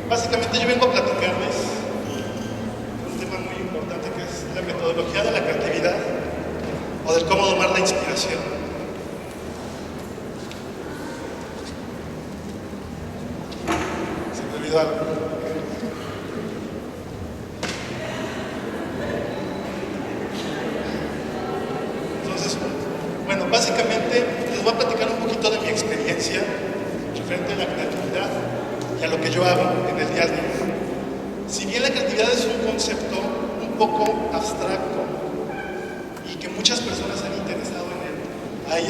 Básicamente yo vengo a platicarles un tema muy importante que es la metodología de la creatividad o del cómo domar la inspiración. Se me olvidó algo. Entonces, bueno, básicamente les voy a platicar un poquito de mi experiencia referente a la creatividad y a lo que yo hago en el día a día. Si bien la creatividad es un concepto un poco abstracto y que muchas personas han interesado en él, hay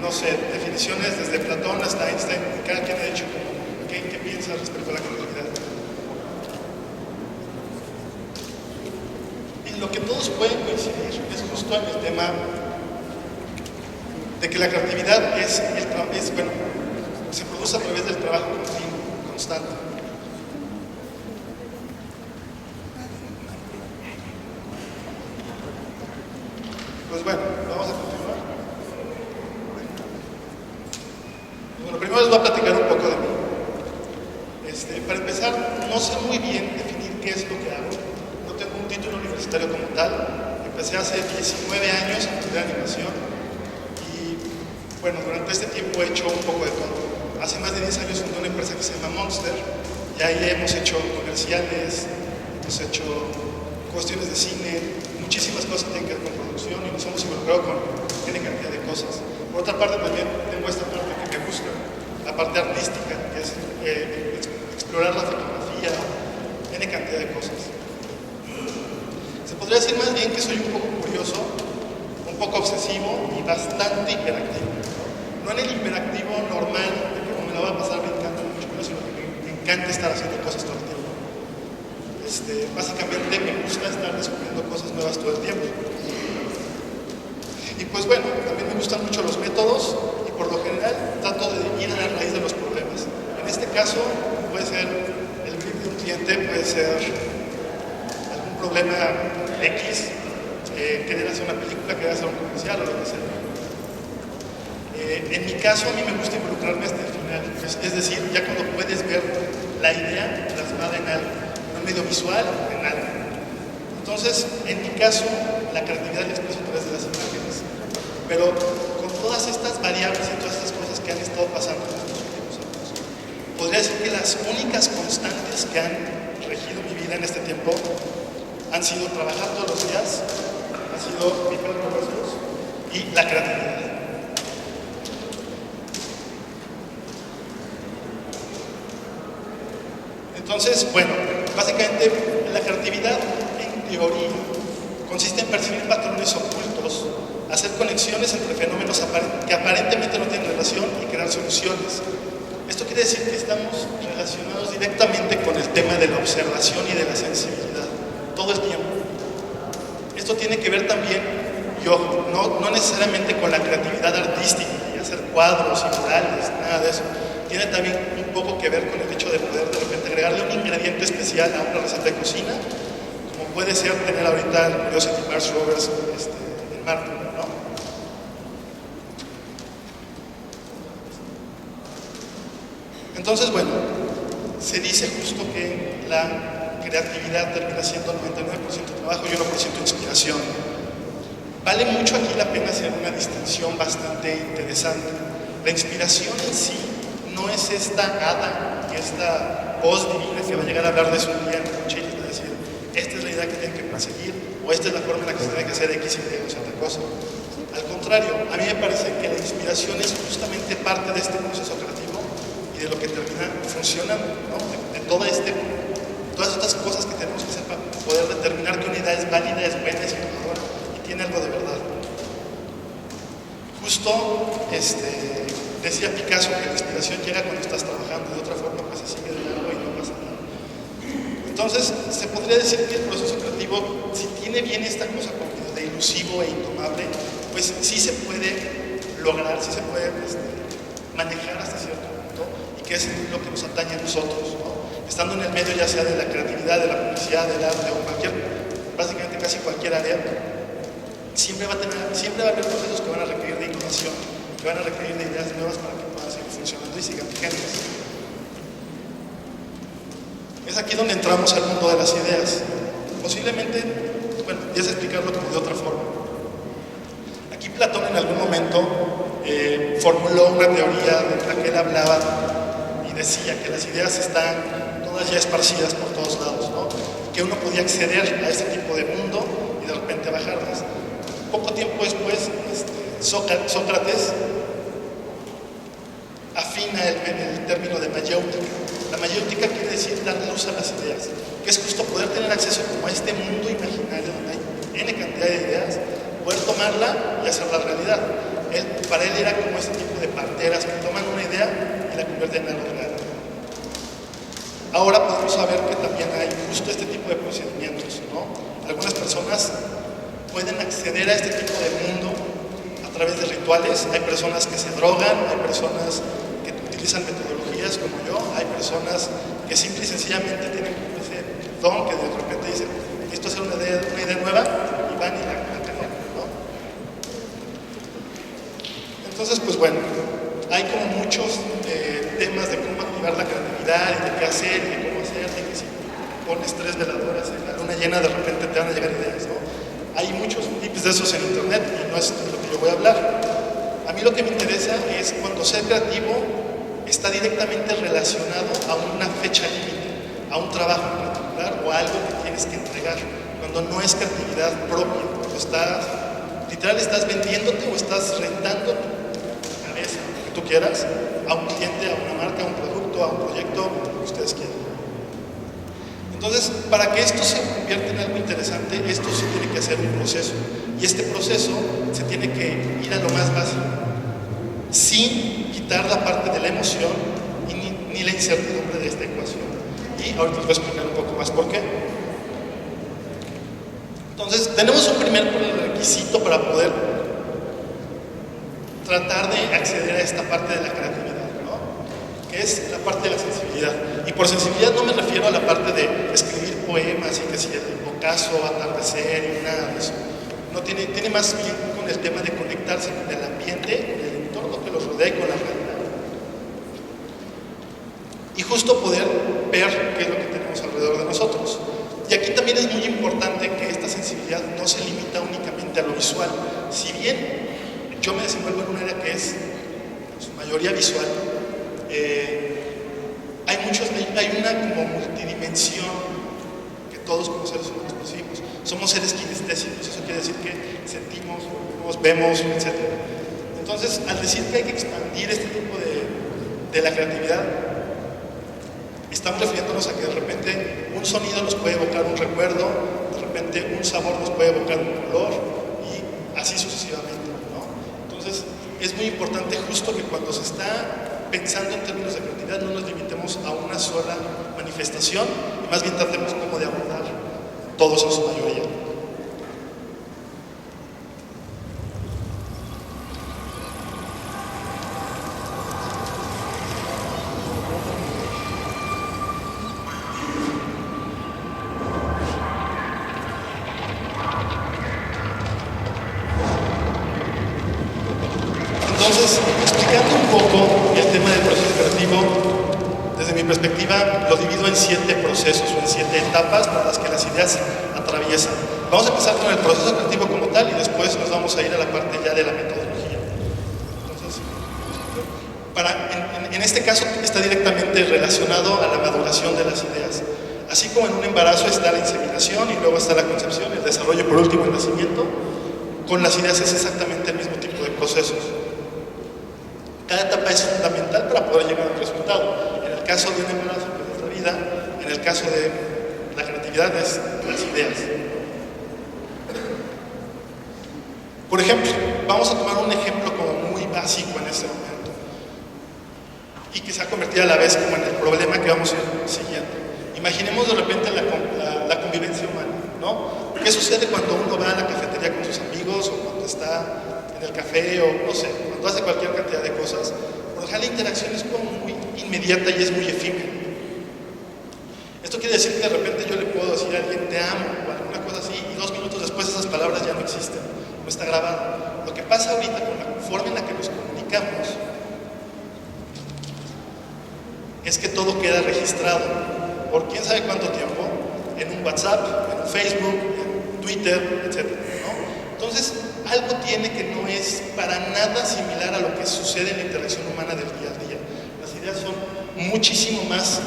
no sé, definiciones desde Platón hasta Einstein, cada quien ha dicho qué piensa respecto a la creatividad. En lo que todos pueden coincidir es justo en el tema de que la creatividad se produce a través del trabajo continuo, constante. Pues bueno, vamos a continuar. Bueno, primero les voy a platicar un poco de mí. Para empezar, no sé muy bien definir qué es lo que hago. No tengo un título universitario como tal. Empecé hace 19 años a estudiar animación y bueno, durante este tiempo he hecho un poco de todo. Hace más de 10 años fundé una empresa que se llama Monster y ahí hemos hecho comerciales, hemos hecho cuestiones de cine, muchísimas cosas que tienen que ver con producción y nos hemos involucrado con N cantidad de cosas. Por otra parte también tengo esta parte que me gusta, la parte artística, que es explorar la fotografía, N cantidad de cosas. Se podría decir más bien que soy un poco curioso, un poco obsesivo y bastante hiperactivo. No en el hiperactivo normal, de que no me la voy a pasar brincando mucho menos, sino que me encanta estar haciendo cosas todo el tiempo. Básicamente me gusta estar descubriendo cosas nuevas todo el tiempo. Y pues bueno, también me gustan mucho los métodos y por lo general trato de ir a la raíz de los problemas. En este caso puede ser el brief de un cliente, puede ser algún problema X, querer hacer una película, querer hacer un comercial o lo que sea. En mi caso, a mí me gusta involucrarme hasta el final, es decir, ya cuando puedes ver la idea plasmada en algo, en un medio visual, en algo. Entonces, en mi caso, la creatividad la expreso a través de las imágenes, pero con todas estas variables y todas estas cosas que han estado pasando en estos últimos años, podría decir que las únicas constantes que han regido mi vida en este tiempo han sido trabajar todos los días, han sido mi perro y la creatividad. Entonces, bueno, básicamente la creatividad en teoría consiste en percibir patrones ocultos, hacer conexiones entre fenómenos que aparentemente no tienen relación y crear soluciones. Esto quiere decir que estamos relacionados directamente con el tema de la observación y de la sensibilidad, todo el tiempo. Esto tiene que ver también, y ojo, no necesariamente con la creatividad artística y hacer cuadros y murales, nada de eso. Tiene también un poco que ver con el hecho de poder de repente agregarle un ingrediente especial a una receta de cocina, como puede ser tener ahorita el Curiosity Mars Rovers en Marte, ¿no? Entonces, bueno, se dice justo que la creatividad termina siendo 99% trabajo y 1% inspiración. Vale mucho aquí la pena hacer una distinción bastante interesante. La inspiración en sí no es esta hada y esta voz divina que va a llegar a hablar de su día en el cuchillo y decir, esta es la idea que tienen que perseguir o esta es la forma en la que se tiene que hacer X y Y o otra cosa. Al contrario, a mí me parece que la inspiración es justamente parte de este proceso creativo y de lo que termina funcionando, ¿no? De todas estas cosas que tenemos que hacer para poder determinar que una idea es válida, es buena, es innovadora y tiene algo de verdad. Justo, decía Picasso que la inspiración llega cuando estás trabajando, de otra forma pues se sigue de largo y no pasa nada. Entonces, se podría decir que el proceso creativo, si tiene bien esta cosa como de ilusivo e indomable, pues sí se puede lograr, sí se puede manejar hasta cierto punto, y que es lo que nos atañe a nosotros, ¿no? Estando en el medio ya sea de la creatividad, de la publicidad, del arte o básicamente casi cualquier área, siempre va a haber procesos que van a requerir de van a requerir de ideas nuevas para que puedan seguir funcionando y sigan vigentes. Es aquí donde entramos al mundo de las ideas. Posiblemente, bueno, ya sé explicarlo como de otra forma. Aquí Platón en algún momento formuló una teoría de la que él hablaba y decía que las ideas están todas ya esparcidas por todos lados, ¿no? Que uno podía acceder a este tipo de mundo y de repente bajarlas. Poco tiempo después, Sócrates afina el término de mayéutica. La mayéutica quiere decir dar luz a las ideas, que es justo poder tener acceso como a este mundo imaginario donde hay N cantidad de ideas, poder tomarla y hacerla realidad. Para él era como ese tipo de parteras que toman una idea y la convierten en algo real. Ahora podemos saber que también hay justo este tipo de procedimientos, ¿no? Algunas personas pueden acceder a este tipo de mundo a través de rituales. Hay personas que se drogan, hay personas que utilizan metodologías como yo, hay personas que simple y sencillamente tienen ese don que de repente dicen, esto es una idea nueva, y van y la crean, ¿no? Entonces, pues bueno, hay como muchos temas de cómo activar la creatividad y de qué hacer y de cómo hacer, y que si pones 3 veladoras en la luna llena de repente te van a llegar ideas, ¿no? Hay muchos tips de esos en internet y no es de lo que yo voy a hablar. A mí lo que me interesa es cuando ser creativo está directamente relacionado a una fecha límite, a un trabajo en particular o a algo que tienes que entregar. Cuando no es creatividad propia, cuando estás vendiéndote o estás rentando tu cabeza, lo que tú quieras, a un cliente, a una marca, a un producto, a un proyecto, lo que ustedes quieran. Entonces, para que esto se convierta en algo interesante, esto se tiene que hacer un proceso. Y este proceso se tiene que ir a lo más básico, sin quitar la parte de la emoción y ni la incertidumbre de esta ecuación. Y ahorita les voy a explicar un poco más por qué. Entonces, tenemos un primer requisito para poder tratar de acceder a esta parte de la creatividad, ¿no? Que es la parte de la sensibilidad. Y por sensibilidad no me refiero a la parte de escribir poemas y que si el ocaso, atardecer y nada de eso. No tiene más bien con el tema de conectarse con el ambiente, con el entorno que los rodea y con la realidad. Y justo poder ver qué es lo que tenemos alrededor de nosotros. Y aquí también es muy importante que esta sensibilidad no se limita únicamente a lo visual. Si bien yo me desenvuelvo en un área que es en su mayoría visual, hay una como multidimensión que todos como seres humanos percibimos. Somos seres kinestésicos, eso quiere decir que sentimos, vemos, etc. Entonces, al decir que hay que expandir este tipo de la creatividad, estamos refiriéndonos a que de repente un sonido nos puede evocar un recuerdo, de repente un sabor nos puede evocar un color y así sucesivamente, ¿no? Entonces, es muy importante justo que cuando se está pensando en términos de creatividad no nos limitemos a una sola manifestación y más bien tratemos como de abordar todos en su mayoría. Entonces, explicando un poco el tema del proceso creativo, desde mi perspectiva lo divido en 7 procesos o en 7 etapas por las que las ideas atraviesan. Vamos a empezar con el proceso creativo como tal y después nos vamos a ir a la parte ya de la metodología. Entonces, en este caso está directamente relacionado a la maduración de las ideas. Así como en un embarazo está la inseminación y luego está la concepción, el desarrollo y por último el nacimiento, con las ideas es exactamente el mismo tipo de procesos. Cada etapa es fundamental para poder llegar a un resultado. En el caso de un embarazo, que es la vida, en el caso de la creatividad, es las ideas. Por ejemplo, vamos a tomar un ejemplo como muy básico en este momento y que se ha convertido a la vez como en el problema que vamos a ir siguiendo. Imaginemos de repente la convivencia humana, ¿no? ¿Qué sucede cuando uno va a la cafetería con sus amigos o cuando está en el café o no sé, cuando hace cualquier cantidad de cosas? Por lo general la interacción es como muy inmediata y es muy efímera. Esto quiere decir que de repente yo le puedo decir a alguien te amo o alguna cosa así y 2 minutos después esas palabras ya no existen, no está grabado. Lo que pasa ahorita con la forma en la que nos comunicamos comunicamos es que todo queda registrado por quién sabe cuánto tiempo, en un WhatsApp, en un Facebook, en Twitter, etc., ¿no? Entonces, algo tiene que no es para nada similar a lo que sucede en la interacción humana del día a día. Las ideas son muchísimo más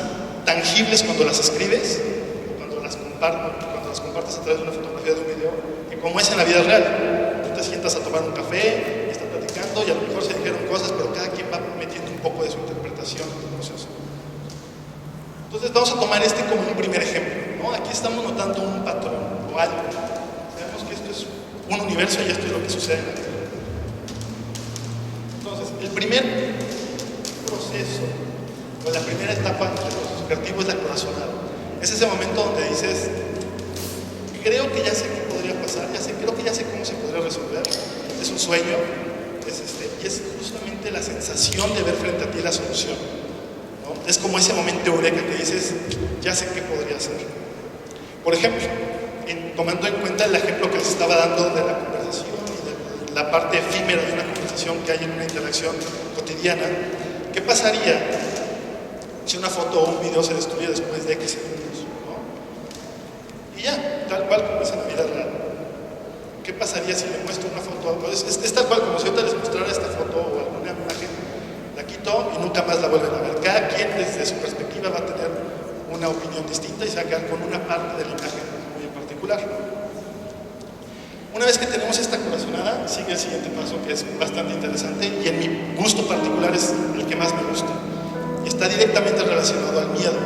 tangibles cuando las escribes, cuando las compartes a través de una fotografía, de un video, que como es en la vida real. Tú te sientas a tomar un café, estás platicando y a lo mejor se dijeron cosas, pero cada quien va metiendo un poco de su interpretación en el proceso. Entonces vamos a tomar este como un primer ejemplo, ¿no? Aquí estamos notando un patrón o algo. Sabemos que esto es un universo y esto es lo que sucede en la vida. Entonces, el primer proceso o la primera etapa del proceso creativo es la corazonada. Es ese momento donde dices, creo que ya sé qué podría pasar, creo que ya sé cómo se podría resolver. Es un sueño, y es justamente la sensación de ver frente a ti la solución, ¿no? Es como ese momento eureka que dices, ya sé qué podría hacer. Por ejemplo, tomando en cuenta el ejemplo que les estaba dando de la conversación y de la parte efímera de una conversación que hay en una interacción cotidiana, ¿qué pasaría si una foto o un video se destruye después de X segundos, ¿no? Y ya, tal cual como es en la vida real. ¿Qué pasaría si le muestro una foto? Es tal cual como si ahorita les mostrara esta foto o alguna imagen, la quito y nunca más la vuelven a ver. Cada quien desde su perspectiva va a tener una opinión distinta y se va a quedar con una parte de la imagen muy en particular. Una vez que tenemos esta corazonada, sigue el siguiente paso, que es bastante interesante y en mi gusto particular es el que más me gusta. Y está directamente relacionado al miedo.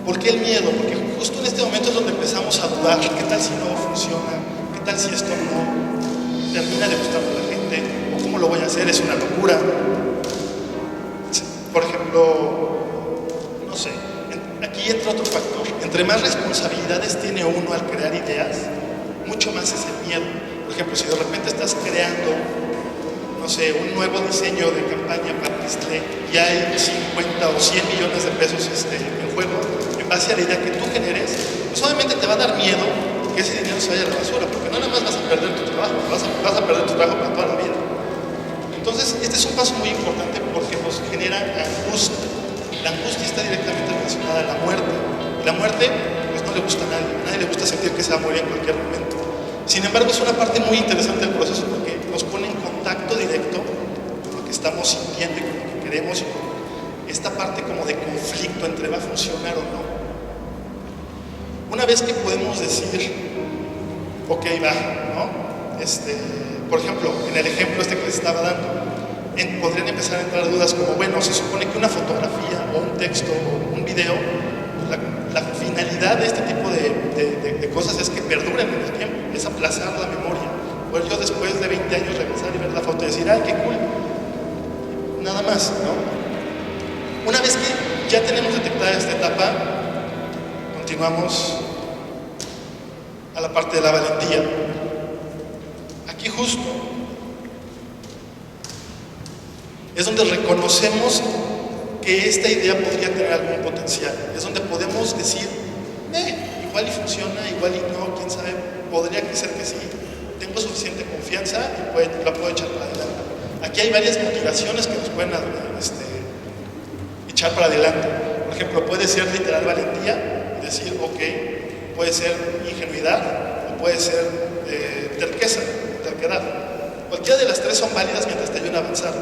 ¿Por qué el miedo? Porque justo en este momento es donde empezamos a dudar, ¿qué tal si no funciona? ¿Qué tal si esto no termina de gustarle a la gente? ¿O cómo lo voy a hacer? ¿Es una locura? Por ejemplo, no sé, aquí entra otro factor. Entre más responsabilidades tiene uno al crear ideas, mucho más es el miedo. Por ejemplo, si de repente estás creando, no sé, un nuevo diseño de campaña para Nestlé y hay 50 o 100 millones de pesos en juego, en base a la idea que tú generes, pues obviamente te va a dar miedo que ese dinero se vaya a la basura, porque no nada más vas a perder tu trabajo, vas a perder tu trabajo para toda la vida. Entonces, este es un paso muy importante porque nos genera angustia. La angustia está directamente relacionada a la muerte. Y la muerte, pues no le gusta a nadie le gusta sentir que se va a morir en cualquier momento. Sin embargo, es una parte muy interesante del proceso porque nos pone en contacto directo con lo que estamos sintiendo y con lo que queremos y con esta parte como de conflicto entre va a funcionar o no. Una vez que podemos decir, ok, va, ¿no? Por ejemplo, en el ejemplo que les estaba dando, podrían empezar a entrar dudas como, bueno, se supone que una fotografía o un texto o un video, la finalidad de este tipo de cosas es que perduren en el tiempo, es aplazar la memoria. Poder yo después de 20 años regresar y ver la foto y decir, ¡ay, qué cool! Nada más, ¿no? Una vez que ya tenemos detectada esta etapa, continuamos a la parte de la valentía. Aquí justo es donde reconocemos que esta idea podría tener algún potencial. Es donde podemos decir, igual y funciona, igual y no, quién sabe, podría ser que sí. Tengo suficiente confianza y la puedo echar para adelante. Aquí hay varias motivaciones que nos pueden echar para adelante. Por ejemplo, puede ser literal valentía, decir, ok, puede ser ingenuidad o puede ser terquedad. Cualquiera de las tres son válidas mientras te ayuden a avanzar.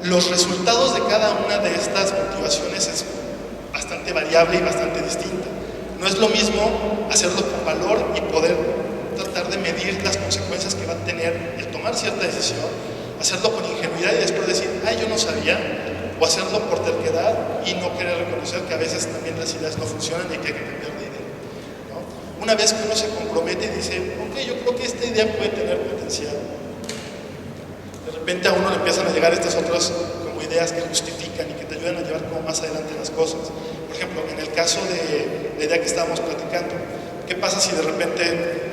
Los resultados de cada una de estas motivaciones es bastante variable y bastante distinta. No es lo mismo hacerlo con valor y poder tratar de medir las consecuencias que va a tener el tomar cierta decisión, hacerlo con ingenuidad y después decir, yo no sabía, o hacerlo por terquedad y no querer reconocer que a veces también las ideas no funcionan y que hay que cambiar de idea, ¿no? Una vez que uno se compromete y dice, ok, yo creo que esta idea puede tener potencial, de repente a uno le empiezan a llegar estas otras como ideas que justifican y que te ayudan a llevar como más adelante las cosas. Por ejemplo, en el caso de la idea que estábamos platicando, ¿qué pasa si de repente,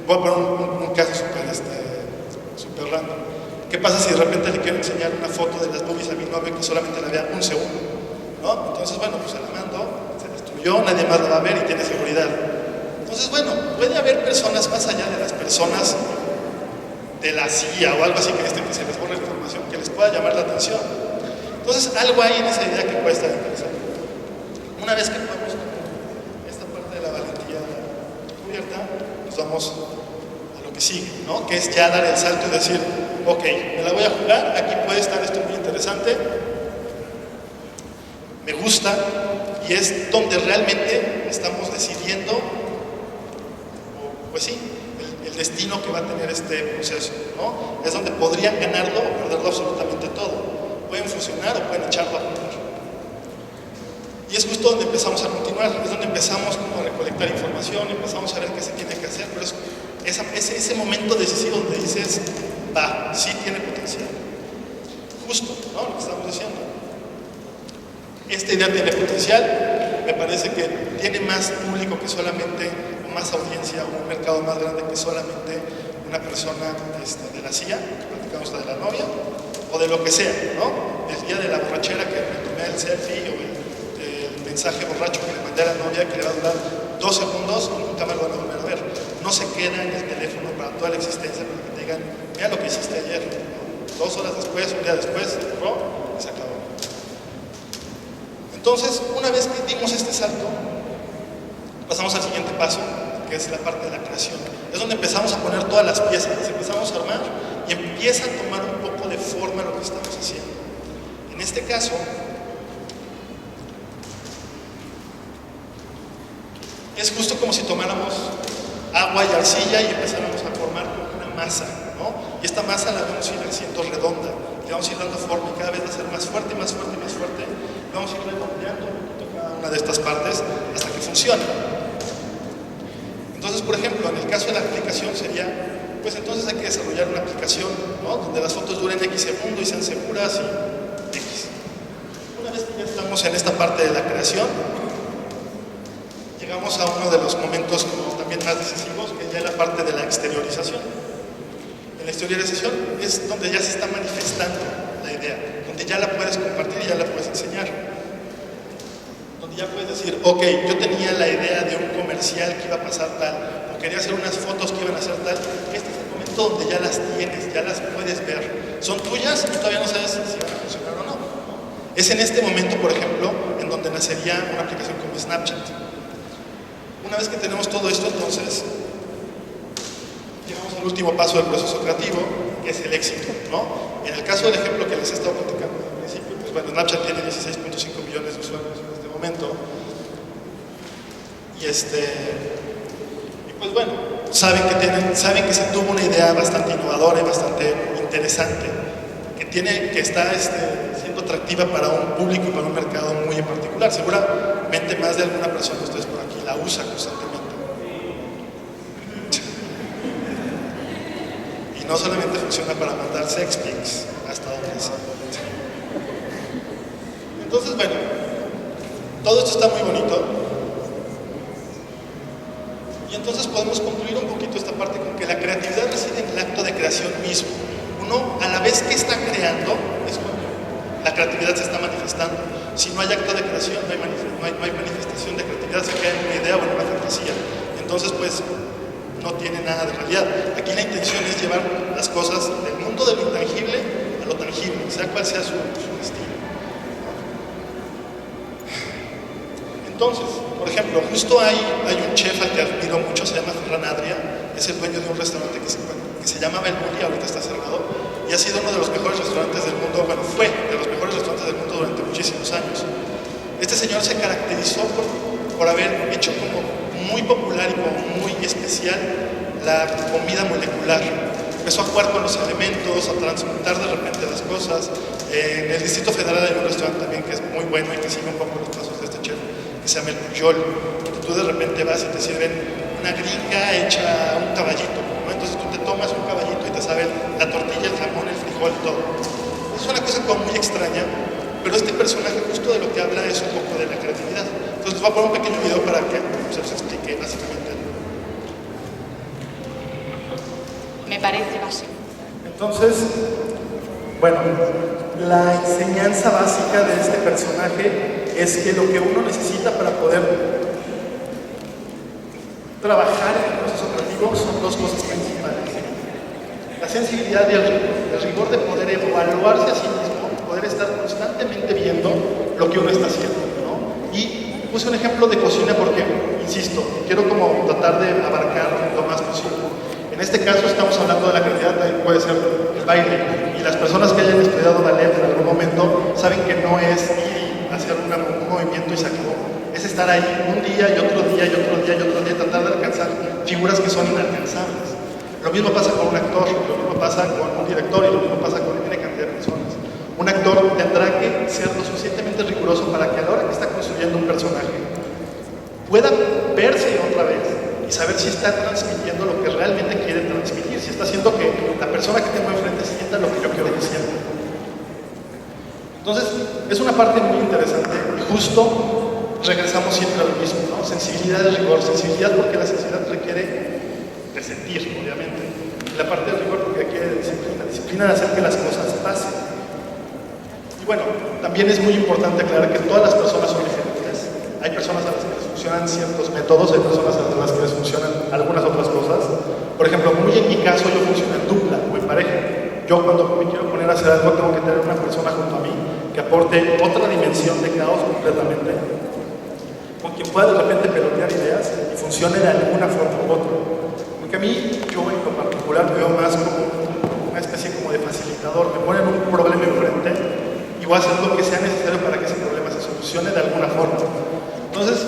voy a poner un caso súper random, ¿qué pasa si de repente le quiero enseñar una foto de las boobies a mi novio que solamente la vea un segundo, ¿no? Entonces, bueno, pues se la mando, se destruyó, nadie más la va a ver y tiene seguridad. Entonces, bueno, puede haber personas más allá de las personas de la CIA o algo así que se les borre la información, que les pueda pueda llamar la atención. Entonces, algo hay en esa idea que puede estar interesante. Una vez que podemos esta parte de la valentía cubierta, nos vamos a lo que sigue, ¿no? Que es ya dar el salto y decir, ok, me la voy a jugar, aquí puede estar esto muy interesante, me gusta, y es donde realmente estamos decidiendo, pues sí, el destino que va a tener este proceso, ¿no? Es donde podrían ganarlo o perderlo absolutamente todo. Pueden fusionar o pueden echarlo a perder. Y es justo donde empezamos a continuar, es donde empezamos como a recolectar información, empezamos a ver qué se tiene que hacer, pero es ese momento decisivo donde dices, va, sí tiene potencial. Justo, ¿no? Lo que estamos diciendo. Esta idea tiene potencial, me parece que tiene más público que solamente, o más audiencia, o un mercado más grande que solamente una persona de la CIA, platicamos de la novia, o de lo que sea, ¿no? El día de la borrachera que me tomé el selfie, o el mensaje borracho que le mandé a la novia, que le va a durar 2 segundos y nunca más lo van a volver a ver. No se queda en el teléfono para toda la existencia, para que te digan, mira lo que hiciste ayer, ¿no? 2 horas después, un día después, se borró y se acabó. Entonces, una vez que dimos este salto, pasamos al siguiente paso, que es la parte de la creación. Es donde empezamos a poner todas las piezas, las empezamos a armar y empieza a tomar un poco de forma lo que estamos haciendo. En este caso, es justo como si tomáramos agua y arcilla y empezáramos a formar una masa, ¿no? Y esta masa la vamos a ir haciendo redonda, le vamos a ir dando forma y cada vez va a ser más fuerte, más fuerte, más fuerte. Vamos a ir redondeando un poquito cada una de estas partes hasta que funcione. Entonces, por ejemplo, en el caso de la aplicación sería, pues entonces hay que desarrollar una aplicación, ¿no? Donde las fotos duren X segundo y sean seguras y X. Una vez que ya estamos en esta parte de la creación, llegamos a uno de los momentos como también más decisivos, que ya es la parte de la exteriorización. En la exteriorización es donde ya se está manifestando la idea, donde ya la puedes compartir y ya la puedes enseñar. Donde ya puedes decir, ok, yo tenía la idea de un comercial que iba a pasar tal, o quería hacer unas fotos que iban a hacer tal. Este es el momento donde ya las tienes, ya las puedes ver. Son tuyas y todavía no sabes si van a funcionar o no. Es en este momento, por ejemplo, en donde nacería una aplicación como Snapchat. Una vez que tenemos todo esto, entonces llegamos al último paso del proceso creativo, que es el éxito, ¿no? En el caso del ejemplo que les he estado platicando al principio, pues bueno, Snapchat tiene 16.5 millones de usuarios en este momento. Y pues bueno, saben que se tuvo una idea bastante innovadora y bastante interesante, que está siendo atractiva para un público y para un mercado muy en particular. Seguramente más de alguna persona de ustedes por aquí la usa constantemente. Y no solamente funciona para mandar sex pics, hasta donde sea. Entonces, bueno, todo esto está muy bonito. Y entonces podemos concluir un poquito esta parte con que la creatividad reside en el acto de creación mismo. Uno, a la vez que está creando, es cuando la creatividad se está manifestando. Si no hay acto de creación, no hay manifestación de creatividad, se queda en una idea o en una fantasía. Entonces, pues, no tiene nada de realidad. Aquí la intención es llevar las cosas del mundo de lo intangible a lo tangible, sea cual sea su destino. Entonces, por ejemplo, justo hay un chef al que admiro mucho, se llama Ferran Adrià, es el dueño de un restaurante que se llamaba El Bulli, ahorita está cerrado, y ha sido uno de los mejores restaurantes del mundo, bueno, fue de los mejores restaurantes del mundo durante muchísimos años. Este señor se caracterizó por haber hecho como muy popular y como muy especial la comida molecular. Empezó a jugar con los elementos, a transmutar de repente las cosas. En el Distrito Federal hay un restaurante también que es muy bueno y que sigue un poco los pasos de este chef, que se llama El Puyol. Tú de repente vas y te sirven una gringa hecha a un caballito, ¿no? Entonces tú te tomas un caballito y te sabe la tortilla, el jamón, el frijol, todo. Es una cosa como muy extraña, pero este personaje justo de lo que habla es un poco de la creatividad. Entonces les voy a poner un pequeño video para que se los explique básicamente. Me parece básico. Entonces, bueno, la enseñanza básica de este personaje es que lo que uno necesita para poder trabajar en el proceso creativo son dos cosas principales. la sensibilidad y el rigor de poder evaluarse a sí mismo, poder estar constantemente viendo lo que uno está haciendo, ¿no? Y puse un ejemplo de cocina porque, insisto, quiero como tratar de abarcar lo más posible. En este caso estamos hablando de la creatividad, puede ser el baile, y las personas que hayan estudiado ballet en algún momento saben que no es ir y hacer un movimiento y se acabó. Es estar ahí un día y otro día y otro día y otro día, tratar de alcanzar figuras que son inalcanzables. Lo mismo pasa con un actor, lo mismo pasa con un director y lo mismo pasa con una cantidad de personas. Un actor tendrá que ser lo suficientemente riguroso para que a la hora que está construyendo un personaje pueda verse otra vez y saber si está transmitiendo lo que realmente quiere transmitir, si está haciendo que la persona que tengo enfrente sienta lo que yo quiero que sienta. Entonces, es una parte muy interesante y justo regresamos siempre a lo mismo, ¿no? Sensibilidad y rigor. Sensibilidad porque la sensibilidad requiere de sentir, obviamente. Y la parte del rigor porque requiere de disciplina. Disciplina de hacer que las cosas pasen. Y bueno, también es muy importante aclarar que todas las personas son diferentes. Hay personas a las que les funcionan ciertos métodos, hay personas a las que les funcionan algunas otras cosas. Por ejemplo, muy en mi caso yo funciono en dupla o en pareja. Yo cuando me quiero poner a hacer algo tengo que tener una persona junto a mí que aporte otra dimensión de caos completamente, con quien pueda de repente pelotear ideas y funcione de alguna forma u otra. Porque a mí, yo en lo particular veo más como una especie como de facilitador. Me ponen un problema enfrente y voy a hacer lo que sea necesario para que ese problema se solucione de alguna forma. Entonces,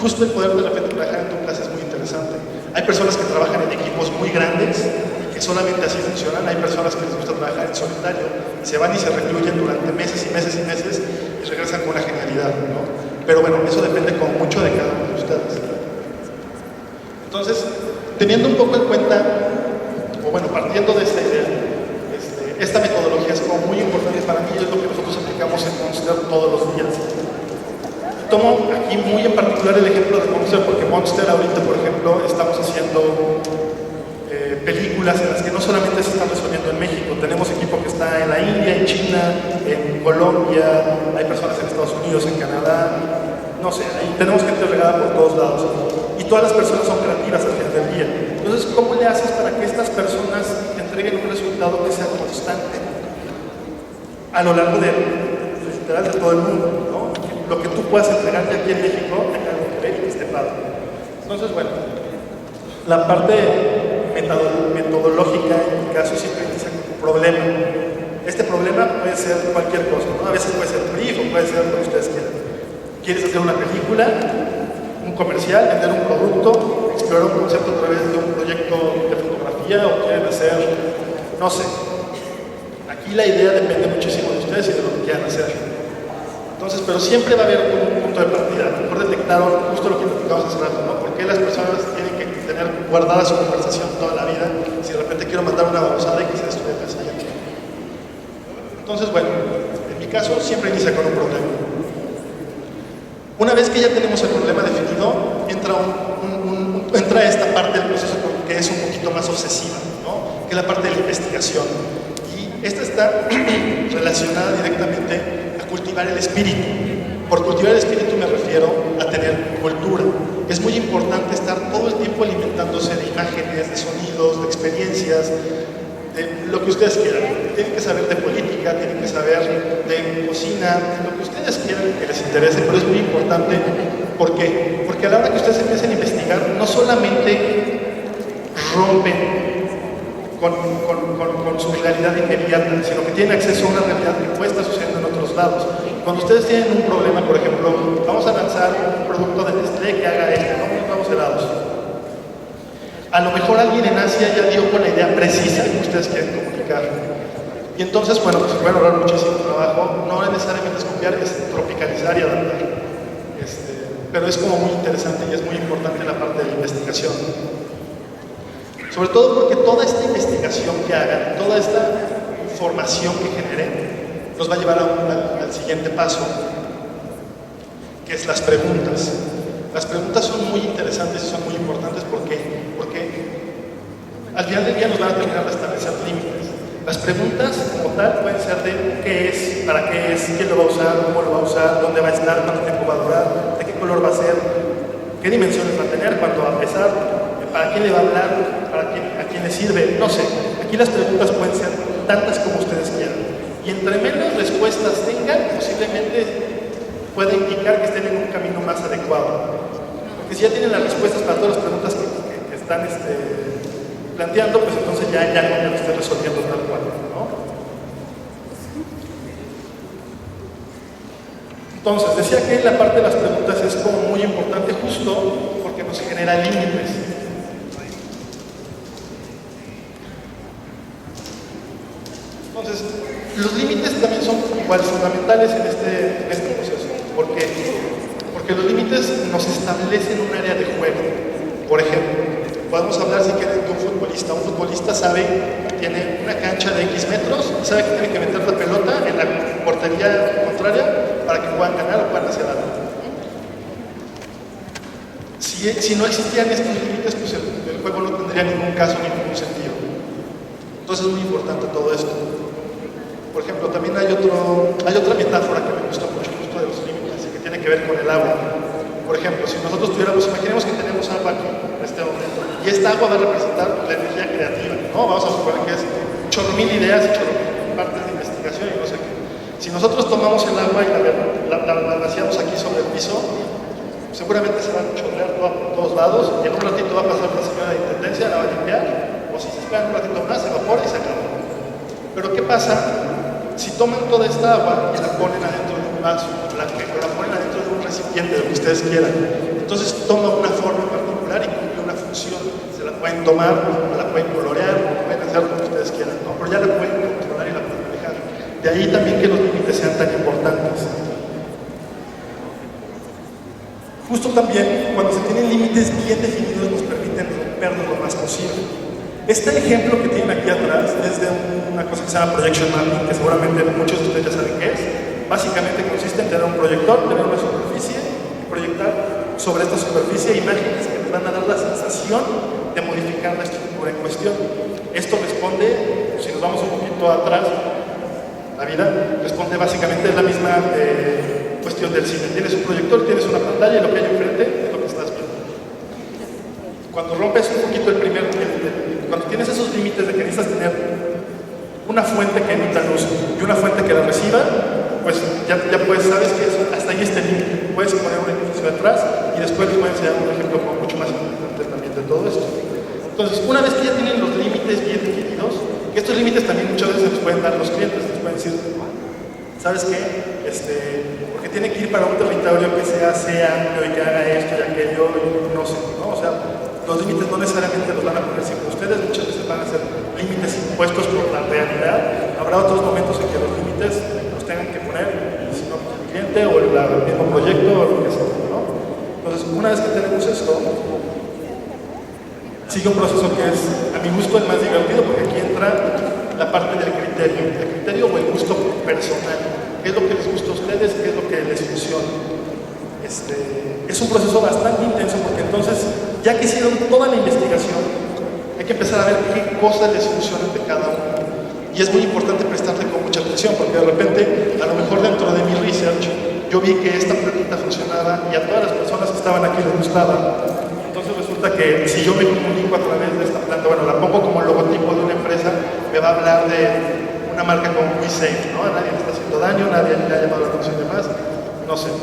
justo el poder de repente trabajar en duplas es muy interesante. Hay personas que trabajan en equipos muy grandes y que solamente así funcionan. Hay personas que les gusta trabajar en solitario, se van y se recluyen durante meses y meses y meses y regresan con una genialidad, ¿no? Pero bueno, eso depende como mucho de cada uno de ustedes. Entonces, teniendo un poco en cuenta, o bueno, partiendo de esta idea, esta metodología es como muy importante para mí y es lo que nosotros aplicamos en Monster todos los días. Tomo aquí muy en particular el ejemplo de Monster porque Monster ahorita, por ejemplo, estamos haciendo películas en las que no solamente se están resolviendo en México, tenemos equipo que está en la India, en China, en Colombia, hay personas en Estados Unidos, en Canadá, no sé, ahí tenemos gente regada por todos lados y todas las personas son creativas al final del día. Entonces, ¿cómo le haces para que estas personas entreguen un resultado que sea constante a lo largo de, literal, de todo el mundo, ¿no? Lo que tú puedas entregarte aquí en México tenga algo que ver y que esté padre. Entonces, bueno, la parte metodológica en mi caso siempre inicia con un problema. Este problema puede ser cualquier cosa, ¿no? A veces puede ser brief o puede ser lo que ustedes quieran. ¿Quieres hacer una película, un comercial, vender un producto, explorar un concepto a través de un proyecto de fotografía o quieren hacer, no sé? Aquí la idea depende muchísimo de ustedes y de lo que quieran hacer. Entonces, pero siempre va a haber un punto de partida. A lo mejor detectaron justo lo que platicamos hace rato, ¿no? ¿Por qué las personas tienen que tener guardada su conversación toda la vida si de repente quiero mandar una babosada y que se estudie el siguiente? Entonces, bueno, en mi caso siempre inicia con un problema. Una vez que ya tenemos el problema definido, entra esta parte del proceso que es un poquito más obsesiva, ¿no? Que es la parte de la investigación. Y esta está relacionada directamente a cultivar el espíritu. Por cultivar el espíritu me refiero a tener cultura. Es muy importante estar todo el tiempo alimentándose de imágenes, de sonidos, de experiencias, de lo que ustedes quieran. Tienen que saber de política, tienen que saber de cocina, de lo que ustedes quieran que les interese, pero es muy importante. ¿Por qué? Porque a la hora que ustedes empiecen a investigar, no solamente rompen con su realidad inmediata, sino que tienen acceso a una realidad que puede estar sucediendo en otros lados. Cuando ustedes tienen un problema, por ejemplo, vamos a lanzar un producto de Nestlé que haga esto, ¿no? Unos nuevos helados. A lo mejor alguien en Asia ya dio con la idea precisa que ustedes quieren comunicar. Y entonces, bueno, pues pueden ahorrar muchísimo trabajo. No necesariamente es copiar, es tropicalizar y adaptar. Pero es como muy interesante y es muy importante la parte de la investigación. Sobre todo porque toda esta investigación que hagan, toda esta información que generen, nos va a llevar al siguiente paso, que es las preguntas. Las preguntas son muy interesantes y son muy importantes porque al final del día nos van a terminar de establecer límites. Las preguntas como tal pueden ser de qué es, para qué es, quién lo va a usar, cómo lo va a usar, dónde va a estar, cuánto tiempo va a durar, de qué color va a ser, qué dimensiones va a tener, cuánto va a pesar, para quién le va a hablar, a quién le sirve, no sé. Aquí Aquí las preguntas pueden ser tantas como ustedes quieran. Y entre menos respuestas tengan, posiblemente puede indicar que estén en un camino más adecuado. Porque si ya tienen las respuestas para todas las preguntas que están planteando, pues entonces ya hay algo que lo esté resolviendo tal cual, ¿no? Entonces, decía que la parte de las preguntas es como muy importante justo porque nos genera límites. Entonces, los límites también son igual fundamentales en este proceso. ¿Por qué? Porque los límites nos establecen un área de juego. Por ejemplo, podemos hablar si quieren de un futbolista. Un futbolista sabe que tiene una cancha de X metros, sabe que tiene que meter la pelota en la portería contraria para que puedan ganar o puedan hacer algo. Si no existían estos límites, pues el juego no tendría ningún caso ni ningún sentido. Entonces es muy importante todo esto. Por ejemplo, también hay otra metáfora que me gusta mucho, justo de los límites, que tiene que ver con el agua. Por ejemplo, si nosotros imaginemos que tenemos agua aquí, en este momento, y esta agua va a representar la energía creativa, ¿no? Vamos a suponer que es chorro mil ideas y chorro mil partes de investigación y no sé qué. Si nosotros tomamos el agua y la vaciamos aquí sobre el piso, seguramente se va a chorrear por todos lados, y en un ratito va a pasar la señora de intendencia, la va a limpiar, o si se esperan un ratito más, se evapora y se acabó. Pero ¿qué pasa si toman toda esta agua y la ponen adentro de un vaso, o la ponen adentro de un recipiente, lo que ustedes quieran? Entonces toma una forma particular y cumple una función. Se la pueden tomar, o la pueden colorear, o pueden hacer lo que ustedes quieran, ¿no? Pero ya la pueden controlar y la pueden manejar. De ahí también que los límites sean tan importantes. Justo también, cuando se tienen límites bien definidos, nos permiten romperlos lo más posible. Este ejemplo que tienen aquí atrás es de una cosa que se llama projection mapping, que seguramente muchos de ustedes ya saben qué es. Básicamente consiste en tener un proyector, tener una superficie y proyectar sobre esta superficie imágenes que les van a dar la sensación de modificar la estructura en cuestión. Esto responde, si nos vamos un poquito atrás, la vida responde básicamente a la misma cuestión del cine. Tienes un proyector, tienes una pantalla y lo que hay enfrente es lo que estás viendo. Cuando rompes un poquito cuando tienes esos límites de que necesitas tener una fuente que emita luz y una fuente que la reciba, pues ya puedes, sabes que hasta ahí está el límite. Puedes poner un edificio detrás y después les voy a enseñar un ejemplo mucho más importante también de todo esto. Entonces, una vez que ya tienen los límites bien definidos, que estos límites también muchas veces los pueden dar los clientes, les pueden decir, ¿sabes qué? Porque tiene que ir para un territorio que sea amplio y que haga esto y aquello, y no sé, ¿no? O sea, los límites no necesariamente los van a poner siempre ustedes, muchas veces van a ser límites impuestos por la realidad. Habrá otros momentos en que los límites los tengan que poner, si no, el cliente o el mismo proyecto o lo que sea, ¿no? Entonces, una vez que tenemos esto, sigue un proceso que es, a mi gusto, el más divertido, porque aquí entra la parte del criterio. El criterio o el gusto personal. ¿Qué es lo que les gusta a ustedes? ¿Qué es lo que les funciona? Es un proceso bastante intenso porque entonces, ya que hicieron toda la investigación, hay que empezar a ver qué cosas les funcionan de cada uno. Y es muy importante prestarle con mucha atención porque de repente, a lo mejor dentro de mi research, yo vi que esta plantita funcionaba y a todas las personas que estaban aquí les gustaba. Entonces resulta que si yo me comunico a través de esta planta, bueno, la pongo como logotipo de una empresa, me va a hablar de una marca como muy safe, ¿no? A nadie le está haciendo daño, nadie le ha llamado la atención de más, no sé.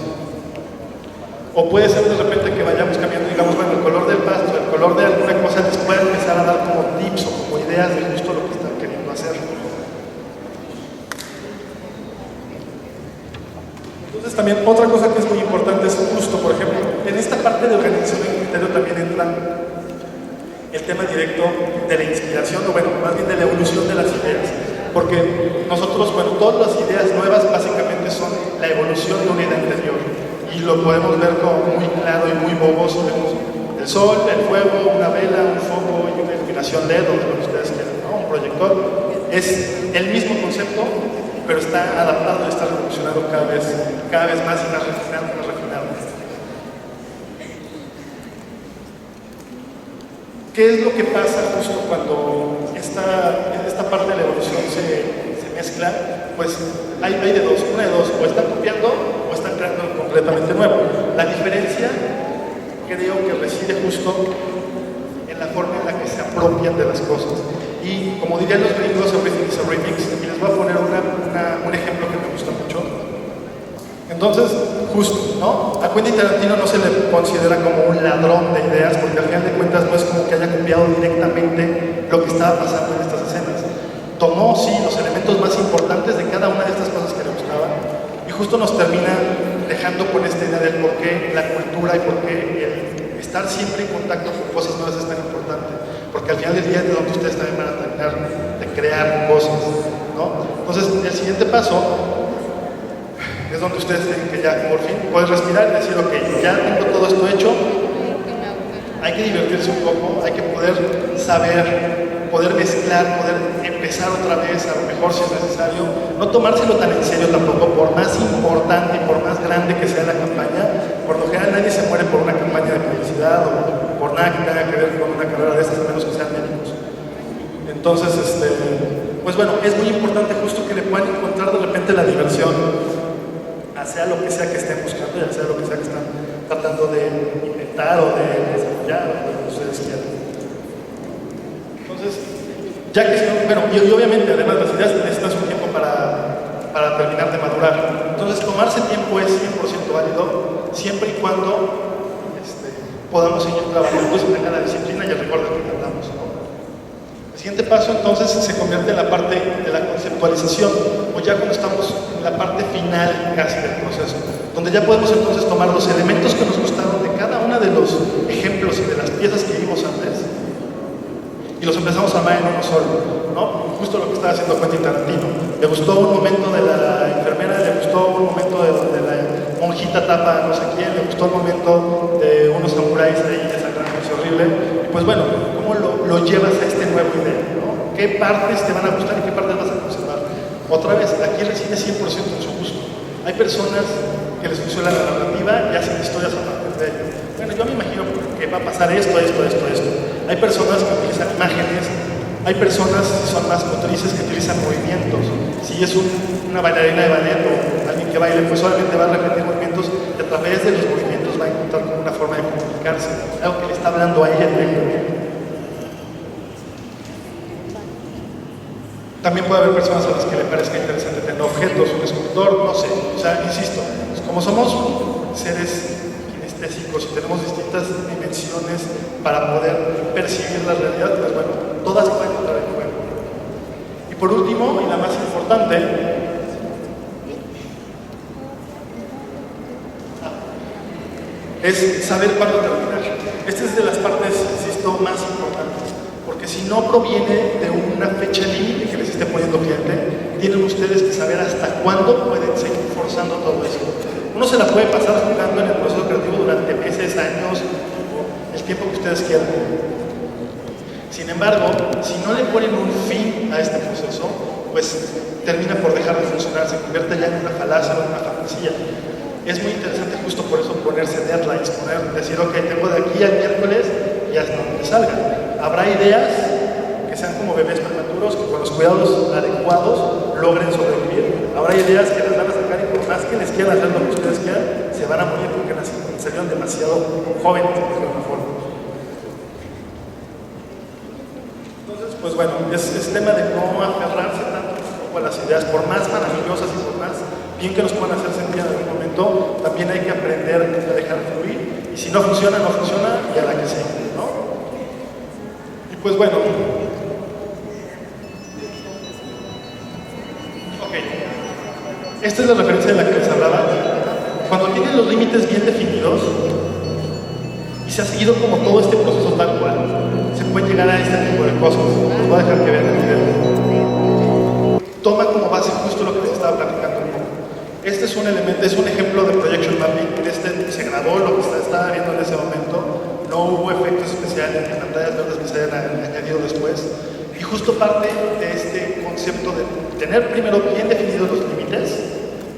O puede ser de repente que vayamos cambiando, digamos, bueno, el color del pasto, el color de alguna cosa les puede empezar a dar como tips o como ideas de justo lo que están queriendo hacer. Entonces también otra cosa que es muy importante es justo, por ejemplo, en esta parte de organización del criterio también entra el tema directo de la inspiración, o bueno, más bien de la evolución de las ideas. Porque nosotros, bueno, todas las ideas nuevas básicamente son la evolución de una idea anterior. Y lo podemos ver como muy claro y muy bobo si vemos el sol, el fuego, una vela, un foco y una iluminación LED o lo que ustedes quieran, ¿no? Un proyector. Es el mismo concepto, pero está adaptado y está revolucionado cada vez más y más refinado, más refinado. ¿Qué es lo que pasa justo cuando esta parte de la evolución se mezcla? Pues hay de dos, una de dos, o están copiando o están creando algo completamente nuevo. La diferencia creo que reside justo en la forma en la que se apropian de las cosas. Y como dirían los gringos, everything is a remix, y les voy a poner un ejemplo que me gusta mucho. Entonces, justo, ¿no? A Quentin Tarantino no se le considera como un ladrón de ideas, porque al final de cuentas no es como que haya copiado directamente lo que estaba pasando en estas escenas. Tomó, sí, los elementos más importantes de cada una de estas cosas que le gustaban, y justo nos termina dejando con esta idea del por qué la cultura y por qué el estar siempre en contacto con cosas nuevas es tan importante, porque al final del día es de donde ustedes también van a terminar de crear cosas, ¿no? Entonces, el siguiente paso es donde ustedes tienen que ya, por fin, puedes respirar y decir, ok, ya tengo todo esto hecho, hay que divertirse un poco, hay que poder saber, poder mezclar, poder empezar otra vez, a lo mejor si es necesario, no tomárselo tan en serio tampoco, por más importante y por más grande que sea la campaña. Por lo general nadie se muere por una campaña de publicidad o por nada que tenga que ver con una carrera de estas, a menos que sean médicos. Entonces, pues bueno, es muy importante justo que le puedan encontrar de repente la diversión, sea lo que sea que estén buscando, ya sea lo que sea que están tratando de inventar o de desarrollar, o lo que ustedes quieran. Entonces, ya que, bueno, y obviamente además las ideas necesitas un tiempo para terminar de madurar. Entonces, tomarse tiempo es 100% válido, siempre y cuando podamos seguir trabajando y tenga la disciplina y el rigor del que tratamos, ¿no? El siguiente paso entonces se convierte en la parte de la conceptualización, o ya cuando estamos en la parte final casi del proceso, donde ya podemos entonces tomar los elementos que nos gustaron de cada uno de los ejemplos y de las piezas que vimos antes y los empezamos a armar en uno solo, ¿no? Justo lo que estaba haciendo Quentin Tarantino. Le gustó un momento de la enfermera, le gustó un momento de donde la monjita tapa a no sé quién, le gustó un momento de unos samuráis ahí desangrándose horrible. Y pues bueno, ¿cómo lo llevas a este nuevo idea, ¿no? ¿Qué partes te van a gustar y qué partes vas a conservar? Otra vez, aquí reside 100% en su gusto. Hay personas que les funciona la narrativa y hacen historias a partir de ello. Bueno, yo me imagino que va a pasar esto. Hay personas que utilizan imágenes, hay personas que son más motrices que utilizan movimientos. Si es una bailarina de ballet o alguien que baile, pues solamente va a repetir movimientos y a través de los movimientos va a encontrar como una forma de comunicarse, algo que le está hablando a ella directamente. También puede haber personas a las que le parezca interesante tener objetos, un escultor, no sé. O sea, insisto, pues como somos seres kinestésicos y tenemos distintas dimensiones para poder percibir la realidad, pues bueno, todas pueden entrar en juego. Y por último, y la más importante, es saber cuándo terminar. Esta es de las partes, insisto, más importantes. Porque si no proviene de una fecha límite que les esté poniendo cliente, tienen ustedes que saber hasta cuándo pueden seguir forzando todo esto. Uno se la puede pasar jugando en el proceso creativo durante meses, años, el tiempo que ustedes quieran. Sin embargo, si no le ponen un fin a este proceso, pues termina por dejar de funcionar, se convierte ya en una falacia o en una fantasía. Es muy interesante justo por eso ponerse deadlines, decir, ok, tengo de aquí al miércoles y hasta donde salga. Habrá ideas que sean como bebés prematuros, que con los cuidados adecuados logren sobrevivir. Habrá ideas que les van a sacar y por más que les quieran hacer lo que ustedes quieran, se van a morir porque salieron demasiado jóvenes, de alguna forma. Entonces, pues bueno, es tema de no aferrarse tanto a las ideas, por más maravillosas y por más bien que nos puedan hacer sentir en algún momento, también hay que aprender a dejar fluir. Y si no funciona, no funciona y a la que sigue, ¿no? Y pues bueno. Ok. Esta es la referencia de la que les hablaba. Cuando tienen los límites bien definidos y se ha seguido como todo este proceso tal cual, se puede llegar a este tipo de cosas. Les voy a dejar que vean el video. Toma como base justo lo que les estaba platicando. Este es un elemento, es un ejemplo de projection mapping. Se grabó lo que se estaba viendo en ese momento. No hubo efectos especiales ni pantallas verdes que se hayan añadido después. Y justo parte de este concepto de tener primero bien definidos los límites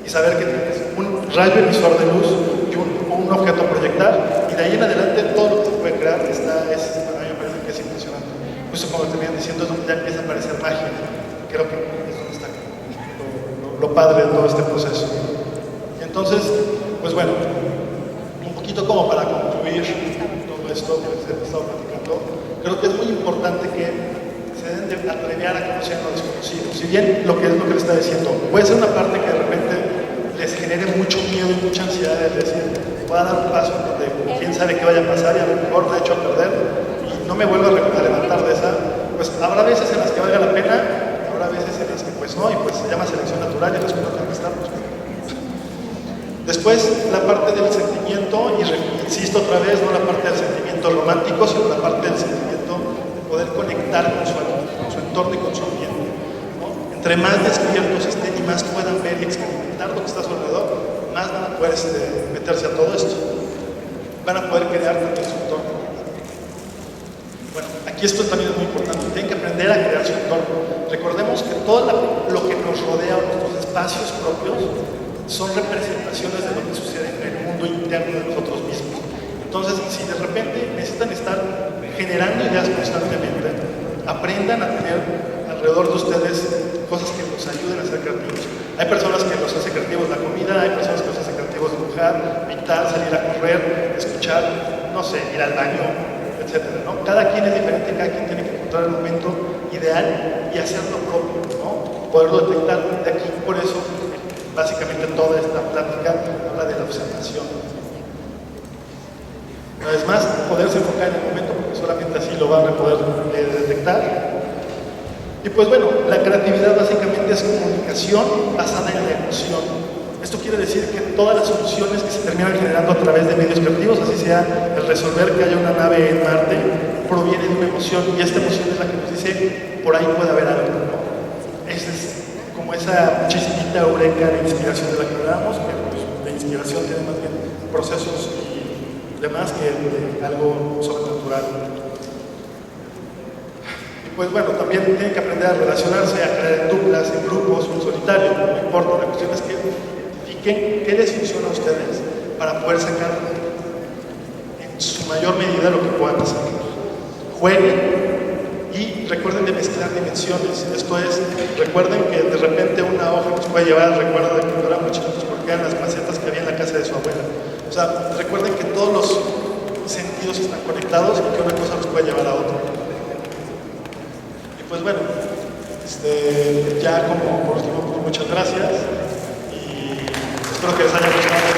y saber que tienes un rayo emisor de luz y un objeto a proyectar. Y de ahí en adelante todo lo que se puede crear a mí me parece que es impresionante. Justo como te venían diciendo, es donde ya empieza a aparecer magia. Creo que es donde está lo padre de todo este proceso. Entonces, pues bueno, un poquito como para concluir todo esto que les he estado platicando, creo que es muy importante que se deben de abreviar a conocer lo desconocido. Si bien lo que es lo que le está diciendo, puede ser una parte que de repente les genere mucho miedo y mucha ansiedad de decir, voy a dar un paso en donde quién sabe qué vaya a pasar y a lo mejor de hecho a perder y no me vuelvo a levantar de esa, pues habrá veces en las que valga la pena, habrá veces en las que pues no, y pues se llama selección natural y los que no tienen que estar, pues. Después la parte del sentimiento, y insisto otra vez, no la parte del sentimiento romántico, sino la parte del sentimiento de poder conectar con su entorno y con su ambiente, ¿no? Entre más despiertos estén y más puedan ver y experimentar lo que está a su alrededor, más van a poder meterse a todo esto. Van a poder crear también su entorno. Bueno, aquí esto también es muy importante. Tienen que aprender a crear su entorno. Recordemos que todo lo que nos rodea, nuestros espacios propios, son representaciones de lo que sucede en el mundo interno de nosotros mismos. Entonces, si de repente necesitan estar generando ideas constantemente, aprendan a tener alrededor de ustedes cosas que los ayuden a ser creativos. Hay personas que los hace creativos la comida, hay personas que los hace creativos dibujar, pintar, salir a correr, escuchar, no sé, ir al baño, etcétera, ¿no? Cada quien es diferente, cada quien tiene que encontrar el momento ideal y hacer lo propio, ¿no? Poderlo detectar de aquí. Por eso, básicamente toda esta plática habla de la observación. Una vez más, poderse enfocar en el momento, porque solamente así lo van a poder detectar. Y pues bueno, la creatividad básicamente es comunicación basada en la emoción. Esto quiere decir que todas las soluciones que se terminan generando a través de medios creativos, así sea el resolver que haya una nave en Marte, proviene de una emoción, y esta emoción es la que nos dice, por ahí puede haber algo, ¿no? Esa es como esa chispita eureka de inspiración de la que hablamos, que pues, la inspiración tiene más bien procesos y demás que algo sobrenatural. Y pues bueno, también tienen que aprender a relacionarse, a crear en duplas, en grupos, en solitario, no importa, la cuestión es que identifiquen qué les funciona a ustedes para poder sacar en su mayor medida lo que puedan hacer. Jueguen. Y recuerden de mezclar dimensiones. Esto es, recuerden que de repente una hoja nos puede llevar al recuerdo de cuando éramos chiquitos porque eran las macetas que había en la casa de su abuela. O sea, recuerden que todos los sentidos están conectados y que una cosa nos puede llevar a otra. Y pues bueno, ya como por último, muchas gracias y espero que les haya gustado.